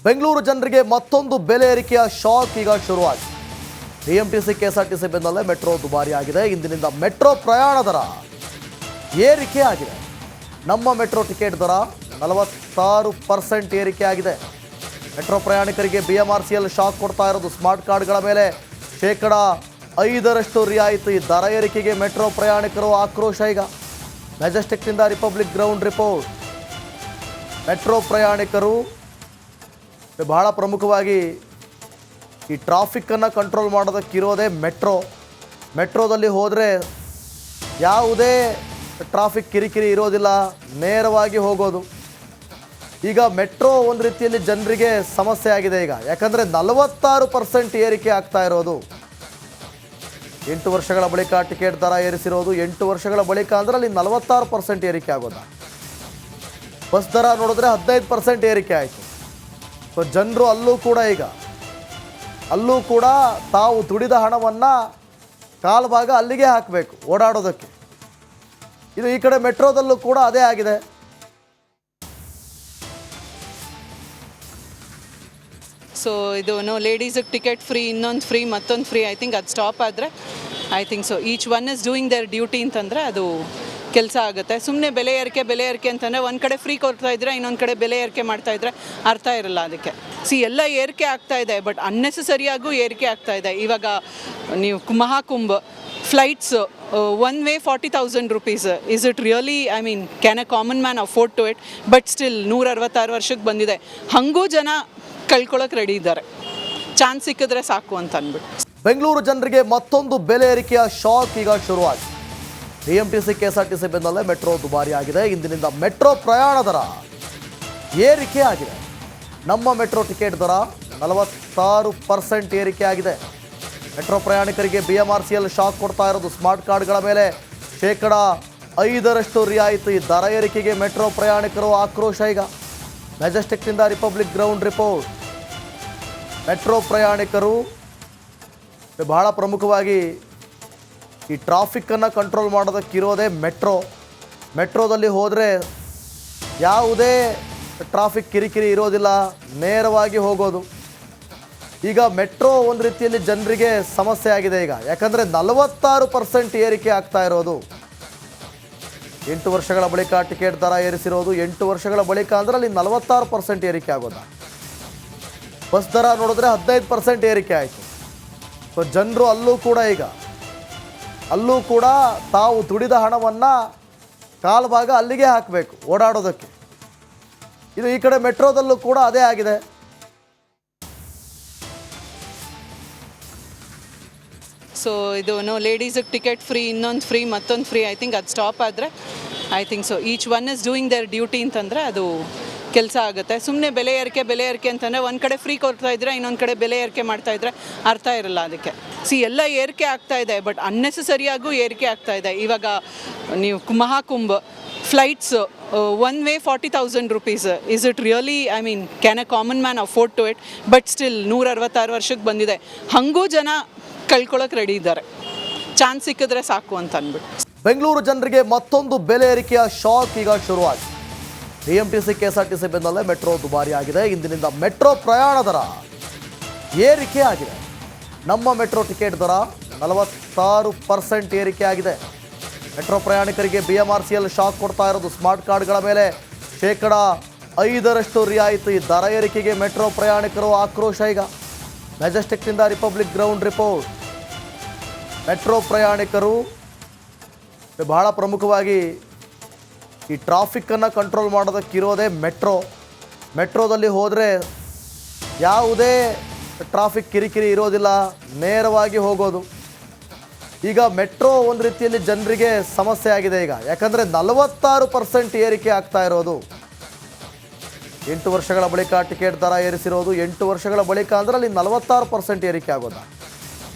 ಬೆಂಗಳೂರು ಜನರಿಗೆ ಮತ್ತೊಂದು ಬೆಲೆ ಏರಿಕೆಯ ಶಾಕ್ ಈಗ ಶುರುವಾಗಿದೆ. ಬಿಎಂಟಿಸಿ ಕೆಎಸ್ಆರ್ಟಿಸಿ ಬೆನ್ನಲ್ಲೇ ಮೆಟ್ರೋ ದುಬಾರಿ ಆಗಿದೆ. ಇಂದಿನಿಂದ ಮೆಟ್ರೋ ಪ್ರಯಾಣ ದರ ಏರಿಕೆ ಆಗಿದೆ. ನಮ್ಮ ಮೆಟ್ರೋ ಟಿಕೆಟ್ ದರ 46% ಏರಿಕೆ ಆಗಿದೆ. ಮೆಟ್ರೋ ಪ್ರಯಾಣಿಕರಿಗೆ ಬಿಎಂಆರ್ಸಿಎಲ್ ಶಾಕ್ ಕೊಡ್ತಾ ಇರೋದು. ಸ್ಮಾರ್ಟ್ ಕಾರ್ಡ್ಗಳ ಮೇಲೆ 5% ರಿಯಾಯಿತಿ. ದರ ಏರಿಕೆಗೆ ಮೆಟ್ರೋ ಪ್ರಯಾಣಿಕರು ಆಕ್ರೋಶ. ಈಗ ಮೆಜೆಸ್ಟಿಕ್ನಿಂದ ರಿಪಬ್ಲಿಕ್ ಗ್ರೌಂಡ್ ರಿಪೋರ್ಟ್. ಮೆಟ್ರೋ ಪ್ರಯಾಣಿಕರು ಬಹಳ ಪ್ರಮುಖವಾಗಿ ಈ ಟ್ರಾಫಿಕ್ಕನ್ನು ಕಂಟ್ರೋಲ್ ಮಾಡೋದಕ್ಕಿರೋದೇ ಮೆಟ್ರೋದಲ್ಲಿ ಹೋದರೆ ಯಾವುದೇ ಟ್ರಾಫಿಕ್ ಕಿರಿಕಿರಿ ಇರೋದಿಲ್ಲ, ನೇರವಾಗಿ ಹೋಗೋದು. ಈಗ ಮೆಟ್ರೋ ಒಂದು ರೀತಿಯಲ್ಲಿ ಜನರಿಗೆ ಸಮಸ್ಯೆ ಆಗಿದೆ ಈಗ. ಯಾಕಂದರೆ 46% ಏರಿಕೆ ಆಗ್ತಾ ಇರೋದು. 8 ವರ್ಷಗಳ ಬಳಿಕ ಟಿಕೆಟ್ ದರ ಏರಿಸಿರೋದು. 8 ವರ್ಷಗಳ ಬಳಿಕ ಅಂದರೆ ಅಲ್ಲಿ 46% ಏರಿಕೆ ಆಗೋದ. ಬಸ್ ದರ ನೋಡಿದ್ರೆ 15% ಏರಿಕೆ ಆಯಿತು. ಸೊ ಜನರು ಅಲ್ಲೂ ಕೂಡ ತಾವು ದುಡಿದ ಹಣವನ್ನು ಕಾಲು ಭಾಗ ಅಲ್ಲಿಗೆ ಹಾಕಬೇಕು ಓಡಾಡೋದಕ್ಕೆ. ಇದು ಈ ಕಡೆ ಮೆಟ್ರೋದಲ್ಲೂ ಕೂಡ ಅದೇ ಆಗಿದೆ. ಸೊ ಇದು ಲೇಡೀಸಿಗೆ ಟಿಕೆಟ್ ಫ್ರೀ, ಇನ್ನೊಂದು ಫ್ರೀ, ಮತ್ತೊಂದು ಫ್ರೀ. ಐ ಥಿಂಕ್ ಅದು ಸ್ಟಾಪ್ ಆದರೆ so each one is doing there duty ಅಂತಂದರೆ ಅದು ಕೆಲಸ ಆಗುತ್ತೆ. ಸುಮ್ಮನೆ ಬೆಲೆ ಏರಿಕೆ ಅಂತಂದರೆ ಒಂದು ಕಡೆ ಫ್ರೀ ಕೊಡ್ತಾ ಇದ್ರೆ ಇನ್ನೊಂದು ಕಡೆ ಬೆಲೆ ಏರಿಕೆ ಮಾಡ್ತಾ ಇದ್ರೆ ಅರ್ಥ ಇರಲ್ಲ. ಅದಕ್ಕೆ ಎಲ್ಲ ಏರಿಕೆ ಆಗ್ತಾ ಇದೆ, ಬಟ್ ಅನ್ನೆಸೆಸರಿಯಾಗೂ ಏರಿಕೆ ಆಗ್ತಾ ಇದೆ. ಇವಾಗ ನೀವು Mahakumbh flights one way 40,000 rupees. Is it really, can a common man afford to it? But still 166 ವರ್ಷಕ್ಕೆ ಬಂದಿದೆ. ಹಾಗೂ ಜನ ಕಳ್ಕೊಳ್ಳೋಕೆ ರೆಡಿ ಇದ್ದಾರೆ. ಚಾನ್ಸ್ ಸಿಕ್ಕಿದ್ರೆ ಸಾಕು ಅಂತ ಅಂದ್ಬಿಟ್ಟು. ಬೆಂಗಳೂರು ಜನರಿಗೆ ಮತ್ತೊಂದು ಬೆಲೆ ಏರಿಕೆಯ ಶಾಕ್ ಈಗ ಶುರುವಾಗಿದೆ. ಬಿಎಂಟಿಸಿ ಕೆಎಸ್ಆರ್ಟಿಸಿ ಬೆನ್ನಲ್ಲೇ ಮೆಟ್ರೋ ದುಬಾರಿ ಆಗಿದೆ. ಇಂದಿನಿಂದ ಮೆಟ್ರೋ ಪ್ರಯಾಣ ದರ ಏರಿಕೆ ಆಗಿದೆ. ನಮ್ಮ ಮೆಟ್ರೋ ಟಿಕೆಟ್ ದರ 46% ಏರಿಕೆ ಆಗಿದೆ. ಮೆಟ್ರೋ ಪ್ರಯಾಣಿಕರಿಗೆ ಬಿಎಂಆರ್ಸಿಎಲ್ ಶಾಕ್ ಕೊಡ್ತಾ ಇರೋದು. ಸ್ಮಾರ್ಟ್ ಕಾರ್ಡ್ಗಳ ಮೇಲೆ 5% ರಿಯಾಯಿತಿ. ದರ ಏರಿಕೆಗೆ ಮೆಟ್ರೋ ಪ್ರಯಾಣಿಕರು ಆಕ್ರೋಶ. ಈಗ ಮೆಜೆಸ್ಟಿಕ್ನಿಂದ ರಿಪಬ್ಲಿಕ್ ಗ್ರೌಂಡ್ ರಿಪೋರ್ಟ್. ಮೆಟ್ರೋ ಪ್ರಯಾಣಿಕರು ಬಹಳ ಪ್ರಮುಖವಾಗಿ ಈ ಟ್ರಾಫಿಕ್ಕನ್ನು ಕಂಟ್ರೋಲ್ ಮಾಡೋದಕ್ಕಿರೋದೇ ಮೆಟ್ರೋದಲ್ಲಿ ಹೋದರೆ ಯಾವುದೇ ಟ್ರಾಫಿಕ್ ಕಿರಿಕಿರಿ ಇರೋದಿಲ್ಲ, ನೇರವಾಗಿ ಹೋಗೋದು. ಈಗ ಮೆಟ್ರೋ ಒಂದು ರೀತಿಯಲ್ಲಿ ಜನರಿಗೆ ಸಮಸ್ಯೆ ಆಗಿದೆ ಈಗ. ಯಾಕಂದರೆ 46% ಏರಿಕೆ ಆಗ್ತಾ ಇರೋದು. 8 ವರ್ಷಗಳ ಬಳಿಕ ಟಿಕೆಟ್ ದರ ಏರಿಸಿರೋದು. 8 ವರ್ಷಗಳ ಬಳಿಕ ಅಂದರೆ ಅಲ್ಲಿ 46% ಏರಿಕೆ ಆಗೋದ. ಬಸ್ ದರ ನೋಡಿದ್ರೆ 15% ಏರಿಕೆ ಆಯಿತು. ಸೊ ಜನರು ಅಲ್ಲೂ ಕೂಡ ತಾವು ದುಡಿದ ಹಣವನ್ನು ಕಾಲು ಭಾಗ ಅಲ್ಲಿಗೆ ಹಾಕಬೇಕು ಓಡಾಡೋದಕ್ಕೆ. ಇದು ಈ ಕಡೆ ಮೆಟ್ರೋದಲ್ಲೂ ಕೂಡ ಅದೇ ಆಗಿದೆ. ಸೊ ಇದು ಲೇಡೀಸಿಗೆ ಟಿಕೆಟ್ ಫ್ರೀ, ಇನ್ನೊಂದು ಫ್ರೀ, ಮತ್ತೊಂದು ಫ್ರೀ. ಐ ಥಿಂಕ್ ಅದು ಸ್ಟಾಪ್ ಆದರೆ so each one is doing there duty ಅಂತಂದರೆ ಅದು ಕೆಲಸ ಆಗುತ್ತೆ. ಸುಮ್ಮನೆ ಬೆಲೆ ಏರಿಕೆ ಅಂತಂದರೆ ಒಂದು ಕಡೆ ಫ್ರೀ ಕೊಡ್ತಾ ಇದ್ರೆ ಇನ್ನೊಂದು ಕಡೆ ಬೆಲೆ ಏರಿಕೆ ಮಾಡ್ತಾ ಇದ್ರೆ ಅರ್ಥ ಇರಲ್ಲ. ಅದಕ್ಕೆ ಎಲ್ಲ ಏರಿಕೆ ಆಗ್ತಾ ಇದೆ, ಬಟ್ ಅನ್ನೆಸೆಸರಿಯಾಗೂ ಏರಿಕೆ ಆಗ್ತಾ ಇದೆ. ಇವಾಗ ನೀವು Mahakumbh flights one way 40,000 rupees. Is it really, can a common man afford to it? But still 166 ವರ್ಷಕ್ಕೆ ಬಂದಿದೆ. ಹಾಗೂ ಜನ ಕಳ್ಕೊಳ್ಳೋಕೆ ರೆಡಿ ಇದ್ದಾರೆ. ಚಾನ್ಸ್ ಸಿಕ್ಕಿದ್ರೆ ಸಾಕು ಅಂತ ಅಂದ್ಬಿಟ್ಟು. ಬೆಂಗಳೂರು ಜನರಿಗೆ ಮತ್ತೊಂದು ಬೆಲೆ ಏರಿಕೆಯ ಶಾಕ್ ಈಗ ಶುರುವಾಗಿದೆ. ಬಿಎಂಟಿಸಿ ಕೆಎಸ್ಆರ್ಟಿಸಿ ಬೆನ್ನಲ್ಲೇ ಮೆಟ್ರೋ ದುಬಾರಿ ಆಗಿದೆ. ಇಂದಿನಿಂದ ಮೆಟ್ರೋ ಪ್ರಯಾಣ ದರ ಏರಿಕೆ ಆಗಿದೆ. ನಮ್ಮ ಮೆಟ್ರೋ ಟಿಕೆಟ್ ದರ 46% ಏರಿಕೆ ಆಗಿದೆ. ಮೆಟ್ರೋ ಪ್ರಯಾಣಿಕರಿಗೆ ಬಿಎಂಆರ್ಸಿಎಲ್ ಶಾಕ್ ಕೊಡ್ತಾ ಇರೋದು. ಸ್ಮಾರ್ಟ್ ಕಾರ್ಡ್ಗಳ ಮೇಲೆ 5% ರಿಯಾಯಿತಿ. ದರ ಏರಿಕೆಗೆ ಮೆಟ್ರೋ ಪ್ರಯಾಣಿಕರು ಆಕ್ರೋಶ. ಈಗ ಮೆಜೆಸ್ಟಿಕ್ನಿಂದ ರಿಪಬ್ಲಿಕ್ ಗ್ರೌಂಡ್ ರಿಪೋರ್ಟ್. ಮೆಟ್ರೋ ಪ್ರಯಾಣಿಕರು ಬಹಳ ಪ್ರಮುಖವಾಗಿ ಈ ಟ್ರಾಫಿಕ್ಕನ್ನು ಕಂಟ್ರೋಲ್ ಮಾಡೋದಕ್ಕಿರೋದೇ ಮೆಟ್ರೋದಲ್ಲಿ ಹೋದರೆ ಯಾವುದೇ ಟ್ರಾಫಿಕ್ ಕಿರಿಕಿರಿ ಇರೋದಿಲ್ಲ, ನೇರವಾಗಿ ಹೋಗೋದು. ಈಗ ಮೆಟ್ರೋ ಒಂದು ರೀತಿಯಲ್ಲಿ ಜನರಿಗೆ ಸಮಸ್ಯೆ ಆಗಿದೆ ಈಗ. ಯಾಕಂದರೆ 46% ಏರಿಕೆ ಆಗ್ತಾ ಇರೋದು. 8 ವರ್ಷಗಳ ಬಳಿಕ ಟಿಕೆಟ್ ದರ ಏರಿಸಿರೋದು. 8 ವರ್ಷಗಳ ಬಳಿಕ ಅಂದರೆ ಅಲ್ಲಿ 46% ಏರಿಕೆ ಆಗೋದ.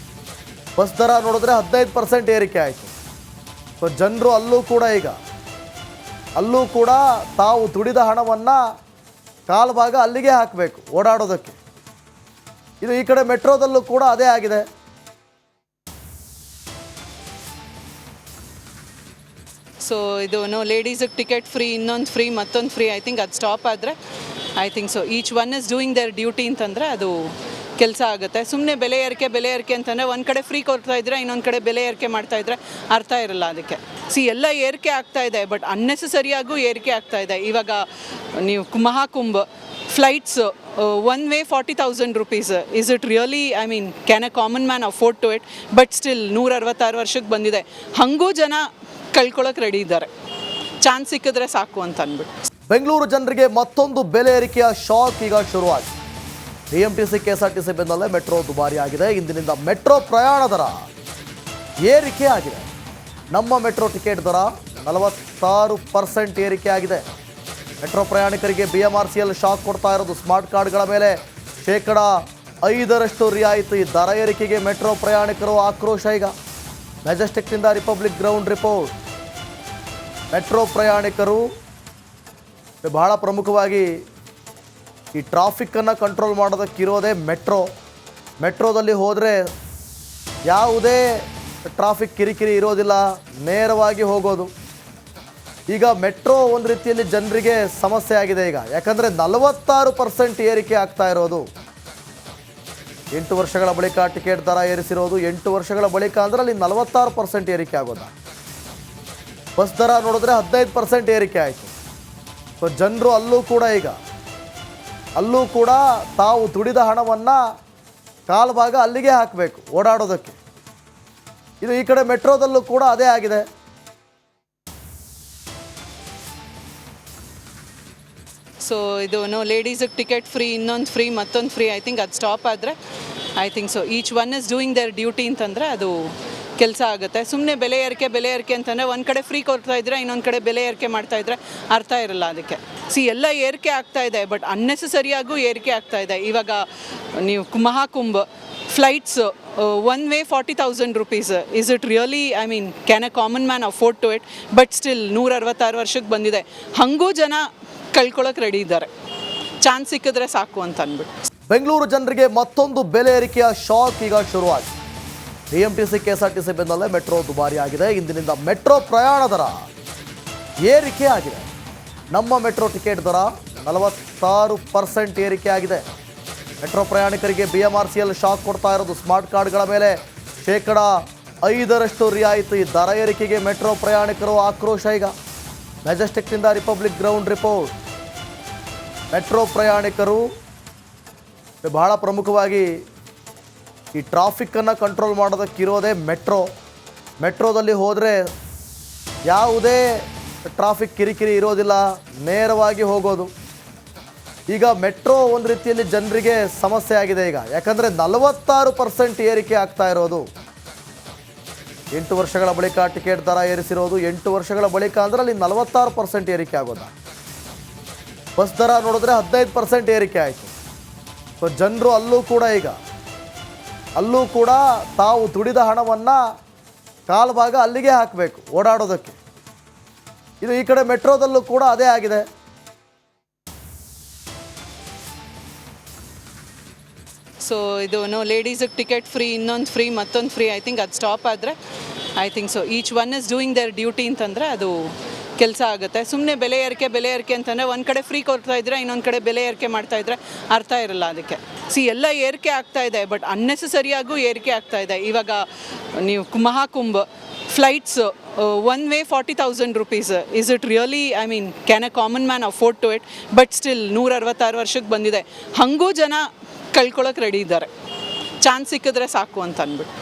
ಬಸ್ ದರ ನೋಡಿದ್ರೆ 15% ಏರಿಕೆ ಆಯಿತು. ಸೊ ಜನರು ಅಲ್ಲೂ ಕೂಡ ತಾವು ದುಡಿದ ಹಣವನ್ನು ಕಾಲು ಭಾಗ ಅಲ್ಲಿಗೆ ಹಾಕಬೇಕು ಓಡಾಡೋದಕ್ಕೆ. ಇದು ಈ ಕಡೆ ಮೆಟ್ರೋದಲ್ಲೂ ಕೂಡ ಅದೇ ಆಗಿದೆ. ಸೊ ಇದು ಲೇಡೀಸಿಗೆ ಟಿಕೆಟ್ ಫ್ರೀ, ಇನ್ನೊಂದು ಫ್ರೀ, ಮತ್ತೊಂದು ಫ್ರೀ. ಐ ಥಿಂಕ್ ಅದು ಸ್ಟಾಪ್ ಆದರೆ I think so each one is doing there duty ಅಂತಂದರೆ ಅದು ಕೆಲಸ ಆಗುತ್ತೆ. ಸುಮ್ಮನೆ ಬೆಲೆ ಏರಿಕೆ ಅಂತಂದರೆ ಒಂದು ಕಡೆ ಫ್ರೀ ಕೊಡ್ತಾ ಇದ್ರೆ ಇನ್ನೊಂದು ಕಡೆ ಬೆಲೆ ಏರಿಕೆ ಮಾಡ್ತಾ ಇದ್ರೆ ಅರ್ಥ ಇರಲ್ಲ ಅದಕ್ಕೆ. ಎಲ್ಲ ಏರಿಕೆ ಆಗ್ತಾ ಇದೆ, ಬಟ್ ಅನ್ನೆಸೆಸರಿಯಾಗೂ ಏರಿಕೆ ಆಗ್ತಾ ಇದೆ. ಇವಾಗ ನೀವು Mahakumbh flights one way 40,000 rupees. Is it really, I mean, can a common man afford to it? But still 166 ವರ್ಷಕ್ಕೆ ಬಂದಿದೆ, ಹಾಗೂ ಜನ ಕಳ್ಕೊಳ್ಳೋಕೆ ರೆಡಿ ಇದ್ದಾರೆ. ಚಾನ್ಸ್ ಸಿಕ್ಕಿದ್ರೆ ಸಾಕು ಅಂತ ಅಂದ್ಬಿಟ್ಟು. ಬೆಂಗಳೂರು ಜನರಿಗೆ ಮತ್ತೊಂದು ಬೆಲೆ ಏರಿಕೆಯ ಶಾಕ್ ಈಗ ಶುರುವಾಗಿದೆ. BMTC KSRTC ಬೆನ್ನಲ್ಲೇ ಮೆಟ್ರೋ ದುಬಾರಿ ಆಗಿದೆ. ಇಂದಿನಿಂದ ಮೆಟ್ರೋ ಪ್ರಯಾಣ ದರ ಏರಿಕೆ ಆಗಿದೆ. ನಮ್ಮ ಮೆಟ್ರೋ ಟಿಕೆಟ್ ದರ 46% ಏರಿಕೆ ಆಗಿದೆ. ಮೆಟ್ರೋ ಪ್ರಯಾಣಿಕರಿಗೆ BMRCL ಶಾಕ್ ಕೊಡ್ತಾ ಇರೋದು. ಸ್ಮಾರ್ಟ್ ಕಾರ್ಡ್ಗಳ ಮೇಲೆ 5% ರಿಯಾಯಿತಿ. ದರ ಏರಿಕೆಗೆ ಮೆಟ್ರೋ ಪ್ರಯಾಣಿಕರು ಆಕ್ರೋಶ ಈಗ. ಮೆಜೆಸ್ಟಿಕ್ನಿಂದ ರಿಪಬ್ಲಿಕ್ ಗ್ರೌಂಡ್ ರಿಪೋರ್ಟ್. ಮೆಟ್ರೋ ಪ್ರಯಾಣಿಕರು ಬಹಳ ಪ್ರಮುಖವಾಗಿ ಈ ಟ್ರಾಫಿಕ್ಕನ್ನು ಕಂಟ್ರೋಲ್ ಮಾಡೋದಕ್ಕಿರೋದೇ ಮೆಟ್ರೋದಲ್ಲಿ ಹೋದರೆ ಯಾವುದೇ ಟ್ರಾಫಿಕ್ ಕಿರಿಕಿರಿ ಇರೋದಿಲ್ಲ, ನೇರವಾಗಿ ಹೋಗೋದು. ಈಗ ಮೆಟ್ರೋ ಒಂದು ರೀತಿಯಲ್ಲಿ ಜನರಿಗೆ ಸಮಸ್ಯೆ ಆಗಿದೆ ಈಗ. ಯಾಕಂದರೆ 46% ಏರಿಕೆ ಆಗ್ತಾ ಇರೋದು. 8 ವರ್ಷಗಳ ಬಳಿಕ ಟಿಕೆಟ್ ದರ ಏರಿಸಿರೋದು. 8 ವರ್ಷಗಳ ಬಳಿಕ ಅಂದರೆ ಅಲ್ಲಿ 46% ಏರಿಕೆ ಆಗೋದು. ಬಸ್ ದರ ನೋಡಿದ್ರೆ 15% ಏರಿಕೆ ಆಯಿತು. ಸೊ ಜನರು ಅಲ್ಲೂ ಕೂಡ ತಾವು ದುಡಿದ ಹಣವನ್ನು ಕಾಲು ಭಾಗ ಅಲ್ಲಿಗೆ ಹಾಕಬೇಕು ಓಡಾಡೋದಕ್ಕೆ. ಇದು ಈ ಕಡೆ ಮೆಟ್ರೋದಲ್ಲೂ ಕೂಡ ಅದೇ ಆಗಿದೆ. ಸೊ ಇದು ಲೇಡೀಸಿಗೆ ಟಿಕೆಟ್ ಫ್ರೀ, ಇನ್ನೊಂದು ಫ್ರೀ, ಮತ್ತೊಂದು ಫ್ರೀ. ಐ ಥಿಂಕ್ ಅದು ಸ್ಟಾಪ್ ಆದರೆ I think so each one is doing there duty ಅಂತಂದರೆ ಅದು ಕೆಲಸ ಆಗುತ್ತೆ. ಸುಮ್ಮನೆ ಬೆಲೆ ಏರಿಕೆ ಅಂತಂದರೆ ಒಂದು ಕಡೆ ಫ್ರೀ ಕೊಡ್ತಾ ಇದ್ರೆ ಇನ್ನೊಂದು ಕಡೆ ಬೆಲೆ ಏರಿಕೆ ಮಾಡ್ತಾ ಇದ್ರೆ ಅರ್ಥ ಇರಲ್ಲ ಅದಕ್ಕೆ. ಎಲ್ಲ ಏರಿಕೆ ಆಗ್ತಾ ಇದೆ, ಬಟ್ ಅನ್ನೆಸೆಸರಿಯಾಗೂ ಏರಿಕೆ ಆಗ್ತಾ ಇದೆ. ಇವಾಗ ನೀವು Mahakumbh flights one way 40,000 rupees. Is it really, I mean, can a common man afford to it? But still 166 ವರ್ಷಕ್ಕೆ ಬಂದಿದೆ, ಹಾಗೂ ಜನ ಕಳ್ಕೊಳ್ಳೋಕೆ ರೆಡಿ ಇದ್ದಾರೆ. ಚಾನ್ಸ್ ಸಿಕ್ಕಿದ್ರೆ ಸಾಕು ಅಂತ ಅಂದ್ಬಿಟ್ಟು. ಬೆಂಗಳೂರು ಜನರಿಗೆ ಮತ್ತೊಂದು ಬೆಲೆ ಏರಿಕೆಯ ಶಾಕ್ ಈಗ ಶುರುವಾಗಿದೆ. BMTC KSRTC ಬೆನ್ನಲ್ಲೇ ಮೆಟ್ರೋ ದುಬಾರಿ ಆಗಿದೆ. ಇಂದಿನಿಂದ ಮೆಟ್ರೋ ಪ್ರಯಾಣ ದರ ಏರಿಕೆ ಆಗಿದೆ. ನಮ್ಮ ಮೆಟ್ರೋ ಟಿಕೆಟ್ ದರ 46% ಏರಿಕೆ ಆಗಿದೆ. ಮೆಟ್ರೋ ಪ್ರಯಾಣಿಕರಿಗೆ BMRCL ಶಾಕ್ ಕೊಡ್ತಾ ಇರೋದು. ಸ್ಮಾರ್ಟ್ ಕಾರ್ಡ್ಗಳ ಮೇಲೆ 5% ರಿಯಾಯಿತಿ. ದರ ಏರಿಕೆಗೆ ಮೆಟ್ರೋ ಪ್ರಯಾಣಿಕರು ಆಕ್ರೋಶ ಈಗ. ಮೆಜೆಸ್ಟಿಕ್ನಿಂದ ರಿಪಬ್ಲಿಕ್ ಗ್ರೌಂಡ್ ರಿಪೋರ್ಟ್. ಮೆಟ್ರೋ ಪ್ರಯಾಣಿಕರು ಬಹಳ ಪ್ರಮುಖವಾಗಿ ಈ ಟ್ರಾಫಿಕ್ಕನ್ನು ಕಂಟ್ರೋಲ್ ಮಾಡೋದಕ್ಕಿರೋದೇ ಮೆಟ್ರೋದಲ್ಲಿ ಹೋದರೆ ಯಾವುದೇ ಟ್ರಾಫಿಕ್ ಕಿರಿಕಿರಿ ಇರೋದಿಲ್ಲ, ನೇರವಾಗಿ ಹೋಗೋದು. ಈಗ ಮೆಟ್ರೋ ಒಂದು ರೀತಿಯಲ್ಲಿ ಜನರಿಗೆ ಸಮಸ್ಯೆ ಆಗಿದೆ ಈಗ. ಯಾಕಂದರೆ 46% ಏರಿಕೆ ಆಗ್ತಾ ಇರೋದು. 8 ವರ್ಷಗಳ ಬಳಿಕ ಟಿಕೆಟ್ ದರ ಏರಿಸಿರೋದು. 8 ವರ್ಷಗಳ ಬಳಿಕ ಅಂದರೆ ಅಲ್ಲಿ 46% ಏರಿಕೆ ಆಗೋದು. ಬಸ್ ದರ ನೋಡಿದ್ರೆ 15% ಏರಿಕೆ ಆಯಿತು. ಸೊ ಜನರು ಅಲ್ಲೂ ಕೂಡ ತಾವು ದುಡಿದ ಹಣವನ್ನು ಕಾಲು ಭಾಗ ಅಲ್ಲಿಗೆ ಹಾಕಬೇಕು ಓಡಾಡೋದಕ್ಕೆ. ಇದು ಈ ಕಡೆ ಮೆಟ್ರೋದಲ್ಲೂ ಕೂಡ ಅದೇ ಆಗಿದೆ. ಸೊ ಇದು ಲೇಡೀಸಿಗೆ ಟಿಕೆಟ್ ಫ್ರೀ, ಇನ್ನೊಂದು ಫ್ರೀ, ಮತ್ತೊಂದು ಫ್ರೀ. ಐ ಥಿಂಕ್ ಅದು ಸ್ಟಾಪ್ ಆದರೆ I think so each one is doing there duty ಅಂತಂದರೆ ಅದು ಕೆಲಸ ಆಗುತ್ತೆ. ಸುಮ್ಮನೆ ಬೆಲೆ ಏರಿಕೆ ಅಂತಂದರೆ ಒಂದು ಕಡೆ ಫ್ರೀ ಕೊಡ್ತಾ ಇದ್ರೆ ಇನ್ನೊಂದು ಕಡೆ ಬೆಲೆ ಏರಿಕೆ ಮಾಡ್ತಾ ಇದ್ರೆ ಅರ್ಥ ಇರಲ್ಲ ಅದಕ್ಕೆ. ಎಲ್ಲ ಏರಿಕೆ ಆಗ್ತಾ ಇದೆ, ಬಟ್ ಅನ್ನೆಸೆಸರಿಯಾಗೂ ಏರಿಕೆ ಆಗ್ತಾ ಇದೆ. ಇವಾಗ ನೀವು Mahakumbh flights one way 40,000 rupees. Is it really, I mean, can a common man afford to it? But still 166 ವರ್ಷಕ್ಕೆ ಬಂದಿದೆ, ಹಾಗೂ ಜನ ಕಳ್ಕೊಳ್ಳೋಕೆ ರೆಡಿ ಇದ್ದಾರೆ. ಚಾನ್ಸ್ ಸಿಕ್ಕಿದ್ರೆ ಸಾಕು ಅಂತ ಅಂದ್ಬಿಟ್ಟು.